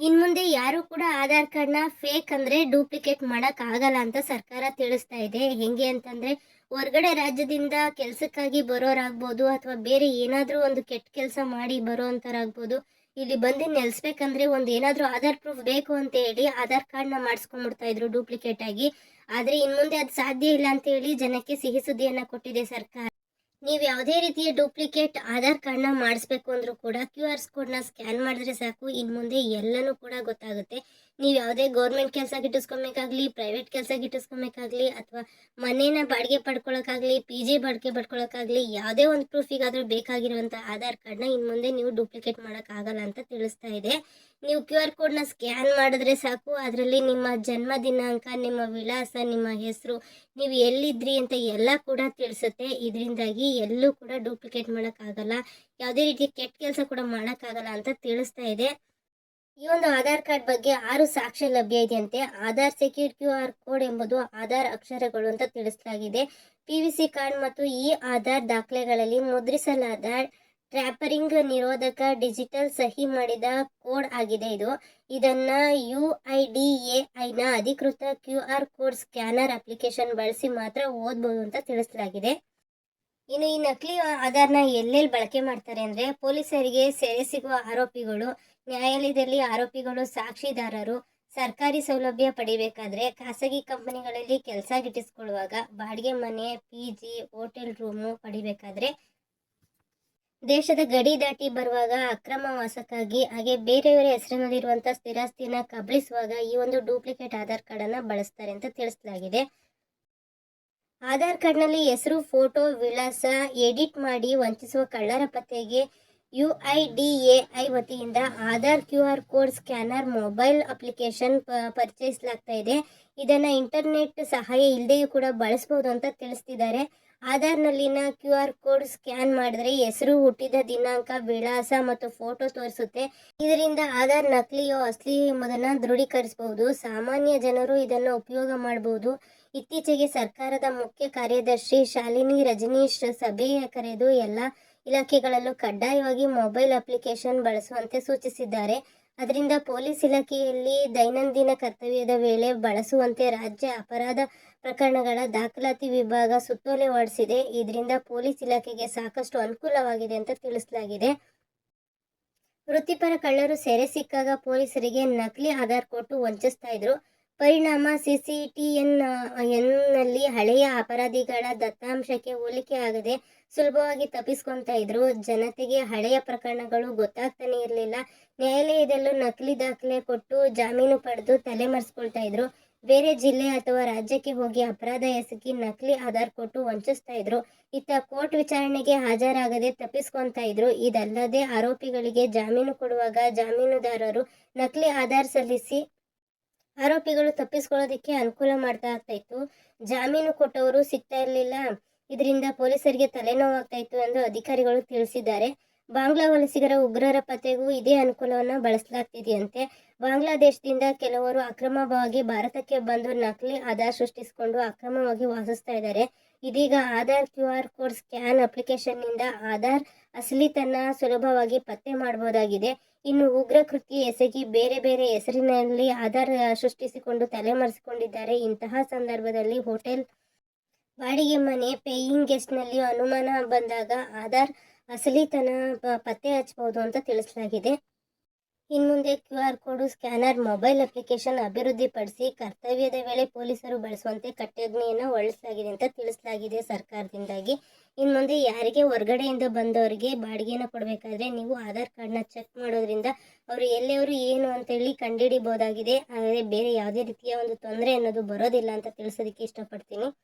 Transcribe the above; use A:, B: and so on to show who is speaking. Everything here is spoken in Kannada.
A: ಇನ್ಮುಂದೆ ಯಾರು ಕೂಡ ಆಧಾರ್ ಕಾರ್ಡ್‌ನ ಫೇಕ್ ಅಂದ್ರೆ ಡೂಪ್ಲಿಕೇಟ್ ಮಾಡಕ್ ಆಗಲ್ಲ ಅಂತ ಸರ್ಕಾರ ತಿಳಿಸ್ತಾ ಇದೆ. ಹೆಂಗೆ ಅಂತಂದ್ರೆ ಹೊರಗಡೆ ರಾಜ್ಯದಿಂದ ಕೆಲ್ಸಕ್ಕಾಗಿ ಬರೋರಾಗ್ಬೋದು ಅಥವಾ ಬೇರೆ ಏನಾದ್ರೂ ಒಂದು ಕೆಟ್ಟ ಕೆಲಸ ಮಾಡಿ ಬರೋಂಥರಾಗ್ಬೋದು. ಇಲ್ಲಿ ಬಂದು ನೆಲೆಸ್ಬೇಕಂದ್ರೆ ಒಂದು ಏನಾದ್ರೂ ಆಧಾರ್ ಪ್ರೂಫ್ ಬೇಕು ಅಂತ ಹೇಳಿ ಆಧಾರ್ ಕಾರ್ಡ್‌ನ ಮಾಡಿಸ್ಕೊಂಡ್ಬಿಡ್ತಾ ಇದ್ರು ಡೂಪ್ಲಿಕೇಟ್ ಆಗಿ. ಆದ್ರೆ ಇನ್ಮುಂದೆ ಅದು ಸಾಧ್ಯ ಇಲ್ಲ ಅಂತ ಹೇಳಿ ಜನಕ್ಕೆ ಸಿಹಿ ಸುದ್ದಿಯನ್ನ ಕೊಟ್ಟಿದೆ ಸರ್ಕಾರ. ನೀವು ಯಾವುದೇ ರೀತಿಯ ಡೂಪ್ಲಿಕೇಟ್ ಆಧಾರ್ ಕಾರ್ಡ್‌ನ ಮಾಡಿಸ್ಬೇಕು ಅಂದ್ರೂ ಕೂಡ QR ಕೋಡ್‌ನ ಸ್ಕ್ಯಾನ್ ಮಾಡಿದ್ರೆ ಸಾಕು. ಇನ್ನು ಮುಂದೆ ಎಲ್ಲನೂ ಕೂಡ ಗೊತ್ತಾಗುತ್ತೆ. ನೀವು ಯಾವುದೇ ಗೌರ್ಮೆಂಟ್ ಕೆಲಸ ಗಿಟ್ಟಿಸ್ಕೊಬೇಕಾಗ್ಲಿ, ಪ್ರೈವೇಟ್ ಕೆಲಸ ಗಿಟ್ಟಿಸ್ಕೊಬೇಕಾಗ್ಲಿ ಅಥವಾ ಮನೇನ ಬಾಡಿಗೆ ಪಡ್ಕೊಳ್ಳೋಕ್ಕಾಗಲಿ, PG ಬಾಡಿಗೆ ಪಡ್ಕೊಳ್ಳೋಕ್ಕಾಗಲಿ ಯಾವುದೇ ಒಂದು ಪ್ರೂಫಿಗಾದರೂ ಬೇಕಾಗಿರುವಂಥ ಆಧಾರ್ ಕಾರ್ಡ್‌ನ ಇನ್ನು ಮುಂದೆ ನೀವು ಡೂಪ್ಲಿಕೇಟ್ ಮಾಡೋಕ್ಕಾಗಲ್ಲ ಅಂತ ತಿಳಿಸ್ತಾ ಇದೆ. ನೀವು QR ಕೋಡ್‌ನ ಸ್ಕ್ಯಾನ್ ಮಾಡಿದ್ರೆ ಸಾಕು. ಅದರಲ್ಲಿ ನಿಮ್ಮ ಜನ್ಮ ದಿನಾಂಕ, ನಿಮ್ಮ ವಿಳಾಸ, ನಿಮ್ಮ ಹೆಸರು, ನೀವು ಎಲ್ಲಿದ್ರಿ ಅಂತ ಎಲ್ಲ ಕೂಡ ತಿಳಿಸುತ್ತೆ. ಇದರಿಂದಾಗಿ ಎಲ್ಲೂ ಕೂಡ ಡೂಪ್ಲಿಕೇಟ್ ಮಾಡೋಕ್ಕಾಗಲ್ಲ, ಯಾವುದೇ ರೀತಿ ಕೆಟ್ಟ ಕೆಲಸ ಕೂಡ ಮಾಡೋಕ್ಕಾಗಲ್ಲ ಅಂತ ತಿಳಿಸ್ತಾ ಇದೆ. ಈ ಒಂದು ಆಧಾರ್ ಕಾರ್ಡ್ ಬಗ್ಗೆ 6 ಸಾಕ್ಷ್ಯ ಲಭ್ಯ ಇದೆಯಂತೆ. ಆಧಾರ್ ಸೆಕ್ಯೂರ್ QR ಕೋಡ್ ಎಂಬುದು ಆಧಾರ್ ಅಕ್ಷರಗಳು ಅಂತ ತಿಳಿಸಲಾಗಿದೆ. PVC ಕಾರ್ಡ್ ಮತ್ತು ಈ ಆಧಾರ್ ದಾಖಲೆಗಳಲ್ಲಿ ಮುದ್ರಿಸಲಾದ ಟ್ರ್ಯಾಪರಿಂಗ್ ನಿರೋಧಕ ಡಿಜಿಟಲ್ ಸಹಿ ಮಾಡಿದ ಕೋಡ್ ಆಗಿದೆ ಇದು. ಇದನ್ನ UIDAIನ ಅಧಿಕೃತ QR ಕೋಡ್ ಸ್ಕ್ಯಾನರ್ ಅಪ್ಲಿಕೇಶನ್ ಬಳಸಿ ಮಾತ್ರ ಓದಬಹುದು ಅಂತ ತಿಳಿಸಲಾಗಿದೆ. ಇನ್ನು ಈ ನಕಲಿ ಆಧಾರ್ನ ಎಲ್ಲೆಲ್ಲಿ ಬಳಕೆ ಮಾಡ್ತಾರೆ ಅಂದ್ರೆ ಪೊಲೀಸರಿಗೆ ಸೆರೆ ಸಿಗುವ ಆರೋಪಿಗಳು, ನ್ಯಾಯಾಲಯದಲ್ಲಿ ಆರೋಪಿಗಳು ಸಾಕ್ಷಿದಾರರು, ಸರ್ಕಾರಿ ಸೌಲಭ್ಯ ಪಡಿಬೇಕಾದ್ರೆ, ಖಾಸಗಿ ಕಂಪನಿಗಳಲ್ಲಿ ಕೆಲಸ ಗಿಟ್ಟಿಸ್ಕೊಳ್ಳುವಾಗ, ಬಾಡಿಗೆ ಮನೆ, PG, ಹೋಟೆಲ್ ರೂಮು ಪಡಿಬೇಕಾದ್ರೆ, ದೇಶದ ಗಡಿ ದಾಟಿ ಬರುವಾಗ, ಅಕ್ರಮ ವಾಸಕ್ಕಾಗಿ, ಹಾಗೆ ಬೇರೆಯವರ ಹೆಸರಿನಲ್ಲಿರುವಂಥ ಸ್ಥಿರಾಸ್ತಿಯನ್ನ ಕಬಳಿಸುವಾಗ ಈ ಒಂದು ಡೂಪ್ಲಿಕೇಟ್ ಆಧಾರ್ ಕಾರ್ಡನ್ನು ಬಳಸ್ತಾರೆ ಅಂತ ತಿಳಿಸಲಾಗಿದೆ. ಆಧಾರ್ ಕಾರ್ಡ್ನಲ್ಲಿ ಹೆಸರು, ಫೋಟೋ, ವಿಳಾಸ ಎಡಿಟ್ ಮಾಡಿ ವಂಚಿಸುವ ಕಳ್ಳರ ಪತ್ತೆಗೆ UIDAI ವತಿಯಿಂದ Aadhaar QR code scanner mobile application ಪರಿಚಯಿಸಲಾಗ್ತಾ ಇದೆ. ಇದನ್ನ ಇಂಟರ್ನೆಟ್ ಸಹಾಯ ಇಲ್ಲದೆಯೂ ಕೂಡ ಬಳಸಬಹುದು ಅಂತ ತಿಳಿಸ್ತಿದ್ದಾರೆ. ಆಧಾರ್ನಲ್ಲಿನ QR ಕೋಡ್ ಸ್ಕ್ಯಾನ್ ಮಾಡಿದ್ರೆ ಹೆಸರು, ಹುಟ್ಟಿದ ದಿನಾಂಕ, ವಿಳಾಸ ಮತ್ತು ಫೋಟೋ ತೋರಿಸುತ್ತೆ. ಇದರಿಂದ ಆಧಾರ್ ನಕಲಿಯೋ ಅಸಲಿ ಎಂಬುದನ್ನು ದೃಢೀಕರಿಸಬಹುದು. ಸಾಮಾನ್ಯ ಜನರು ಇದನ್ನು ಉಪಯೋಗ ಮಾಡಬಹುದು. ಇತ್ತೀಚೆಗೆ ಸರ್ಕಾರದ ಮುಖ್ಯ ಕಾರ್ಯದರ್ಶಿ ಶಾಲಿನಿ ರಜನೀಶ್ ಸಭೆ ಕರೆದು ಎಲ್ಲ ಇಲಾಖೆಗಳಲ್ಲೂ ಕಡ್ಡಾಯವಾಗಿ ಮೊಬೈಲ್ ಅಪ್ಲಿಕೇಶನ್ ಬಳಸುವಂತೆ ಸೂಚಿಸಿದ್ದಾರೆ. ಅದರಿಂದ ಪೊಲೀಸ್ ಇಲಾಖೆಯಲ್ಲಿ ದೈನಂದಿನ ಕರ್ತವ್ಯದ ವೇಳೆ ಬಳಸುವಂತೆ ರಾಜ್ಯ ಅಪರಾಧ ಪ್ರಕರಣಗಳ ದಾಖಲಾತಿ ವಿಭಾಗ ಸುತ್ತೋಲೆ ಹೊರಡಿಸಿದೆ. ಇದರಿಂದ ಪೊಲೀಸ್ ಇಲಾಖೆಗೆ ಸಾಕಷ್ಟು ಅನುಕೂಲವಾಗಿದೆ ಅಂತ ತಿಳಿಸಲಾಗಿದೆ. ವೃತ್ತಿಪರ ಕಳ್ಳರು ಸೆರೆ ಸಿಕ್ಕಾಗ ಪೊಲೀಸರಿಗೆ ನಕಲಿ ಆಧಾರ್ ಕೊಟ್ಟು ವಂಚಿಸ್ತಾ ಇದ್ರು. ಪರಿಣಾಮ CCTNನಲ್ಲಿ ಹಳೆಯ ಅಪರಾಧಿಗಳ ದತ್ತಾಂಶಕ್ಕೆ ಹೋಲಿಕೆ ಆಗದೆ ಸುಲಭವಾಗಿ ತಪ್ಪಿಸ್ಕೊತಾ ಇದ್ರು. ಜನತೆಗೆ ಹಳೆಯ ಪ್ರಕರಣಗಳು ಗೊತ್ತಾಗ್ತಾನೆ ಇರಲಿಲ್ಲ. ನ್ಯಾಯಾಲಯದಲ್ಲೂ ನಕಲಿ ದಾಖಲೆ ಕೊಟ್ಟು ಜಾಮೀನು ಪಡೆದು ತಲೆಮರೆಸ್ಕೊಳ್ತಾ ಇದ್ರು. ಬೇರೆ ಜಿಲ್ಲೆ ಅಥವಾ ರಾಜ್ಯಕ್ಕೆ ಹೋಗಿ ಅಪರಾಧ ಎಸಗಿ ನಕಲಿ ಆಧಾರ್ ಕೊಟ್ಟು ವಂಚಿಸ್ತಾ ಇದ್ರು. ಇತ್ತ ಕೋರ್ಟ್ ವಿಚಾರಣೆಗೆ ಹಾಜರಾಗದೆ ತಪ್ಪಿಸ್ಕೊತಾ ಇದ್ರು. ಇದಲ್ಲದೆ ಆರೋಪಿಗಳಿಗೆ ಜಾಮೀನು ಕೊಡುವಾಗ ಜಾಮೀನುದಾರರು ನಕಲಿ ಆಧಾರ್ ಸಲ್ಲಿಸಿ ಆರೋಪಿಗಳು ತಪ್ಪಿಸ್ಕೊಳ್ಳೋದಕ್ಕೆ ಅನುಕೂಲ ಮಾಡ್ತಾ ಇತ್ತು. ಜಾಮೀನು ಕೊಟ್ಟವರು ಸಿಗ್ತಾ ಇರಲಿಲ್ಲ. ಇದರಿಂದ ಪೊಲೀಸರಿಗೆ ತಲೆನೋವಾಗ್ತಾ ಇತ್ತು ಎಂದು ಅಧಿಕಾರಿಗಳು ತಿಳಿಸಿದ್ದಾರೆ. ಬಾಂಗ್ಲಾ ವಲಸಿಗರ ಉಗ್ರರ ಪತ್ತೆಗೂ ಇದೇ ಅನುಕೂಲವನ್ನು ಬಳಸಲಾಗ್ತಿದೆಯಂತೆ. ಬಾಂಗ್ಲಾದೇಶದಿಂದ ಕೆಲವರು ಅಕ್ರಮವಾಗಿ ಭಾರತಕ್ಕೆ ಬಂದು ನಕಲಿ ಆಧಾರ್ ಸೃಷ್ಟಿಸಿಕೊಂಡು ಅಕ್ರಮವಾಗಿ ವಾಸಿಸ್ತಾ ಇದ್ದಾರೆ. ಇದೀಗ ಆಧಾರ್ QR ಕೋಡ್ ಸ್ಕ್ಯಾನ್ ಅಪ್ಲಿಕೇಶನ್ನಿಂದ ಆಧಾರ್ ಅಸಲಿತನ ಸುಲಭವಾಗಿ ಪತ್ತೆ ಮಾಡಬಹುದಾಗಿದೆ. ಇನ್ನು ಉಗ್ರ ಕೃತ್ಯ ಎಸಗಿ ಬೇರೆ ಬೇರೆ ಹೆಸರಿನಲ್ಲಿ ಆಧಾರ್ ಸೃಷ್ಟಿಸಿಕೊಂಡು ತಲೆಮರೆಸಿಕೊಂಡಿದ್ದಾರೆ. ಇಂತಹ ಸಂದರ್ಭದಲ್ಲಿ ಹೋಟೆಲ್, ಬಾಡಿಗೆ ಮನೆ, ಪೇಯಿಂಗ್ ಗೆಸ್ಟ್ನಲ್ಲಿ ಅನುಮಾನ ಬಂದಾಗ ಆಧಾರ್ ಅಸಲಿತನ ಪತ್ತೆ ಹಚ್ಚಬಹುದು ಅಂತ ತಿಳಿಸಲಾಗಿದೆ. ಇನ್ಮುಂದೆ QR code scanner mobile application ಅಭಿವೃದ್ಧಿಪಡಿಸಿ ಕರ್ತವ್ಯದ ವೇಳೆ ಪೊಲೀಸರು ಬಳಸುವಂತೆ ಕಟ್ಟಡನೆಯನ್ನು ಹೊರಡಿಸಲಾಗಿದೆ ಅಂತ ತಿಳಿಸಲಾಗಿದೆ ಸರ್ಕಾರದಿಂದಾಗಿ. ಇನ್ಮುಂದೆ ಯಾರಿಗೆ ಹೊರಗಡೆಯಿಂದ ಬಂದವರಿಗೆ ಬಾಡಿಗೆನ ಕೊಡಬೇಕಾದ್ರೆ ನೀವು ಆಧಾರ್ ಕಾರ್ಡ್ನ ಚೆಕ್ ಮಾಡೋದ್ರಿಂದ ಅವರು ಎಲ್ಲಿಯವರು ಏನು ಅಂತೇಳಿ ಕಂಡುಹಿಡಿಬಹುದಾಗಿದೆ. ಆದರೆ ಬೇರೆ ಯಾವುದೇ ರೀತಿಯ ಒಂದು ತೊಂದರೆ ಅನ್ನೋದು ಬರೋದಿಲ್ಲ ಅಂತ ತಿಳಿಸೋದಕ್ಕೆ ಇಷ್ಟಪಡ್ತೀನಿ.